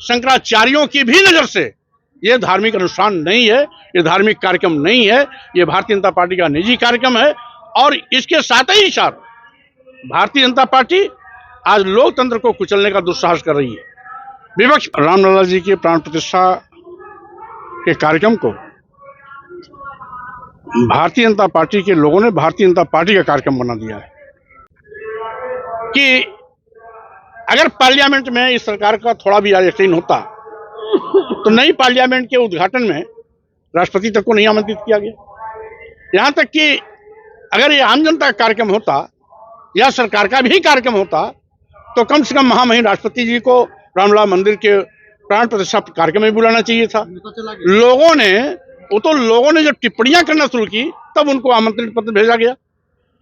शंकराचार्यों की भी नजर से ये धार्मिक अनुष्ठान नहीं है, ये धार्मिक कार्यक्रम नहीं है, ये भारतीय जनता पार्टी का निजी कार्यक्रम है। और इसके साथ ही साथ भारतीय जनता पार्टी आज लोकतंत्र को कुचलने का दुस्साहस कर रही है। विपक्ष रामलला जी की प्राण प्रतिष्ठा के कार्यक्रम को भारतीय जनता पार्टी के लोगों ने भारतीय जनता पार्टी का कार्यक्रम बना दिया है कि अगर पार्लियामेंट में इस सरकार का थोड़ा भी यकीन होता तो नई पार्लियामेंट के उद्घाटन में राष्ट्रपति तक को नहीं आमंत्रित किया गया। यहां तक कि अगर ये आम जनता का कार्यक्रम होता या सरकार का भी कार्यक्रम होता तो कम से कम महामहिम राष्ट्रपति जी को रामलला मंदिर के प्राण प्रतिष्ठा कार्यक्रम में बुलाना चाहिए था। लोगों ने जब टिप्पणियां करना शुरू की तब उनको आमंत्रित पत्र भेजा गया।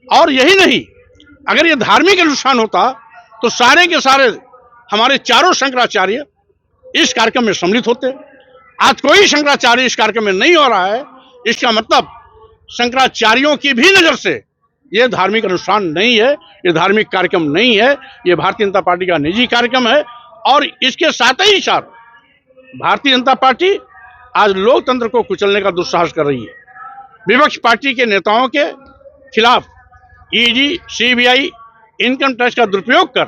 और यही नहीं, अगर ये धार्मिक अनुष्ठान होता तो सारे के सारे हमारे चारों शंकराचार्य इस कार्यक्रम में सम्मिलित होते। आज कोई शंकराचार्य इस कार्यक्रम में नहीं हो रहा है, इसका मतलब शंकराचार्यों की भी नजर से यह धार्मिक अनुष्ठान नहीं है, ये धार्मिक कार्यक्रम नहीं है, ये भारतीय जनता पार्टी का निजी कार्यक्रम है। और इसके साथ ही साथ भारतीय जनता पार्टी आज लोकतंत्र को कुचलने का दुस्साहस कर रही है। विपक्ष पार्टी के नेताओं के खिलाफ ईडी, सीबीआई, इनकम टैक्स का दुरुपयोग कर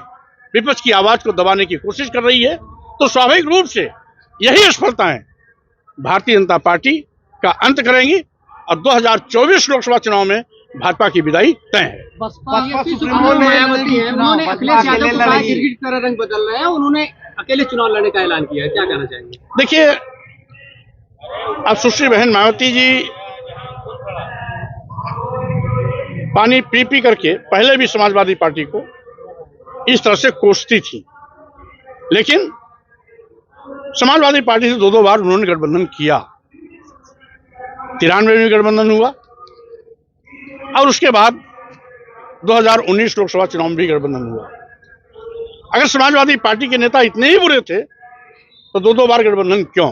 विपक्ष की आवाज को दबाने की कोशिश कर रही है। तो स्वाभाविक रूप से यही असफलताएं भारतीय जनता पार्टी का अंत करेंगी और 2024 लोकसभा चुनाव में भाजपा की विदाई तय है। उन्होंने अखिलेश यादव को गिरगिट का रंग बदल रहे हैं, उन्होंने अकेले चुनाव लड़ने का ऐलान किया है, क्या कहना चाहेंगे? देखिए, अब सुश्री बहन मायावती जी पानी पी पी करके पहले भी समाजवादी पार्टी को इस तरह से कोसती थी, लेकिन समाजवादी पार्टी से दो बार उन्होंने गठबंधन किया। 93 में गठबंधन हुआ और उसके बाद 2019 लोकसभा चुनाव में भी गठबंधन हुआ। अगर समाजवादी पार्टी के नेता इतने ही बुरे थे तो दो बार गठबंधन क्यों?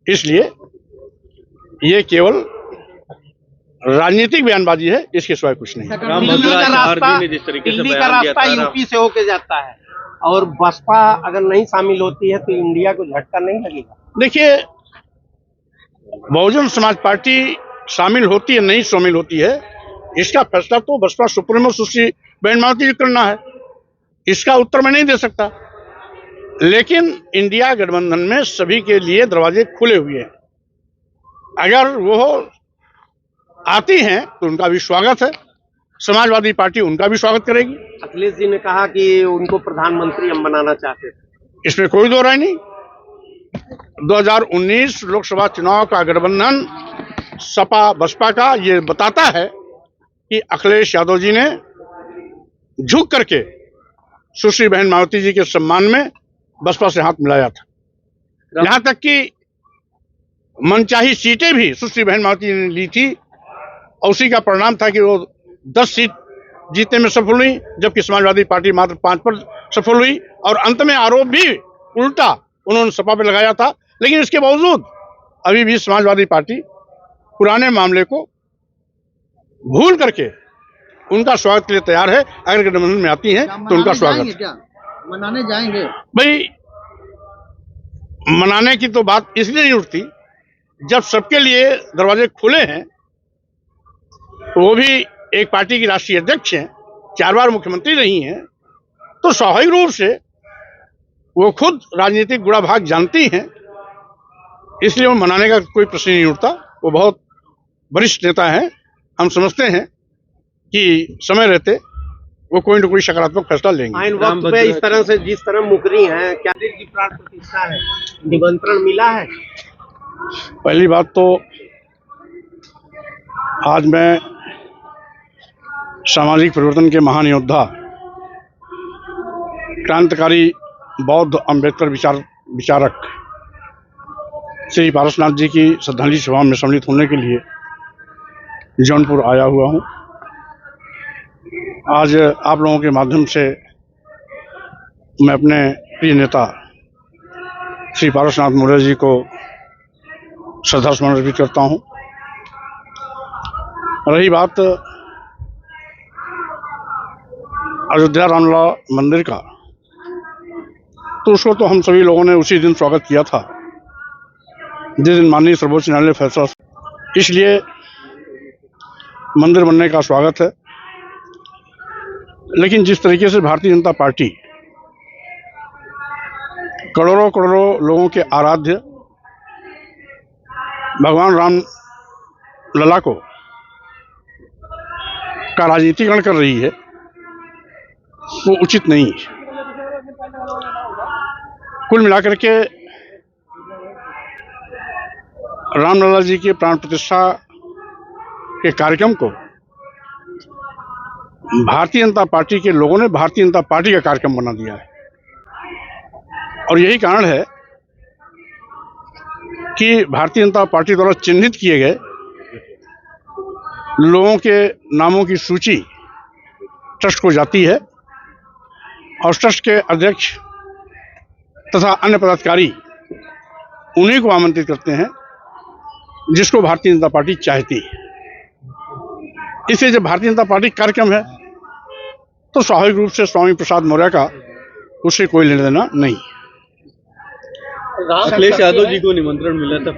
इसलिए ये केवल राजनीतिक बयानबाजी है, इसके सिवाय कुछ नहीं। दिल्ली का रास्ता यूपी से होके जाता है और बसपा अगर नहीं शामिल होती है तो इंडिया को झटका नहीं लगेगा। देखिए, बहुजन समाज पार्टी शामिल होती है नहीं शामिल होती है, इसका फैसला तो बसपा सुप्रीमो सुश्री बहन मायावती जी करना है, इसका उत्तर मैं नहीं दे सकता। लेकिन इंडिया गठबंधन में सभी के लिए दरवाजे खुले हुए हैं। अगर वो आती हैं तो उनका भी स्वागत है, समाजवादी पार्टी उनका भी स्वागत करेगी। अखिलेश जी ने कहा कि उनको प्रधानमंत्री हम बनाना चाहते थे, इसमें कोई दो राय नहीं। 2019 लोकसभा चुनाव का गठबंधन सपा बसपा का ये बताता है कि अखिलेश यादव जी ने झुक करके सुश्री बहन मायावती जी के सम्मान में बसपा से हाथ मिलाया था। यहां तक कि मनचाही सीटें भी सुश्री बहन मायावती जी ने ली थी और उसी का परिणाम था कि वो 10 सीट जीतने में सफल हुई, जबकि समाजवादी पार्टी मात्र 5 पर सफल हुई। और अंत में आरोप भी उल्टा उन्होंने सपा पे लगाया था। लेकिन इसके बावजूद अभी भी समाजवादी पार्टी पुराने मामले को भूल करके उनका स्वागत के लिए तैयार है। अगर गठबंधन में आती हैं तो उनका स्वागत। क्या मनाने जाएंगे? भाई, मनाने की तो बात इसलिए नहीं उठती, जब सबके लिए दरवाजे खुले हैं, तो वो भी एक पार्टी की राष्ट्रीय अध्यक्ष हैं, 4 बार मुख्यमंत्री रही हैं, तो स्वाभाविक रूप से वो खुद राजनीतिक गुणा भाग जानती हैं, इसलिए वो मनाने का कोई प्रश्न नहीं उठता। वो बहुत वरिष्ठ नेता हैं, हम समझते हैं कि समय रहते वो कोई न कोई सकारात्मक फैसला लेंगे। आइन वक्त पे इस तरह से जिस तरह मुकरी हैं, क्या देर की प्राण प्रतिष्ठा है, निमंत्रण मिला है? पहली बात तो आज मैं सामाजिक परिवर्तन के महान योद्धा, क्रांतिकारी बौद्ध अम्बेडकर विचारक श्री पारसनाथ जी की श्रद्धांजलि सभा में सम्मिलित होने के लिए जौनपुर आया हुआ हूँ। आज आप लोगों के माध्यम से मैं अपने प्रिय नेता श्री पारसनाथ मौर्य जी को श्रद्धा सुमन अर्पित करता हूँ। रही बात अयोध्या रामलला मंदिर का, तो उसको तो हम सभी लोगों ने उसी दिन स्वागत किया था जिस दिन माननीय सर्वोच्च न्यायालय ने फैसला। इसलिए मंदिर बनने का स्वागत है, लेकिन जिस तरीके से भारतीय जनता पार्टी करोड़ों करोड़ों लोगों के आराध्य भगवान राम लला को का राजनीतिकरण कर रही है, वो उचित नहीं है। कुल मिलाकर के रामलला जी के प्राण प्रतिष्ठा के कार्यक्रम को भारतीय जनता पार्टी के लोगों ने भारतीय जनता पार्टी का कार्यक्रम बना दिया है, और यही कारण है कि भारतीय जनता पार्टी द्वारा चिन्हित किए गए लोगों के नामों की सूची ट्रस्ट को जाती है और ट्रस्ट के अध्यक्ष तथा अन्य पदाधिकारी उन्हीं को आमंत्रित करते हैं जिसको भारतीय जनता पार्टी चाहती है। इसलिए जब भारतीय जनता पार्टी कार्यक्रम है तो स्वाभाविक रूप से स्वामी प्रसाद मौर्य का उससे कोई लेना देना नहीं। अखिलेश यादव जी को निमंत्रण मिला था।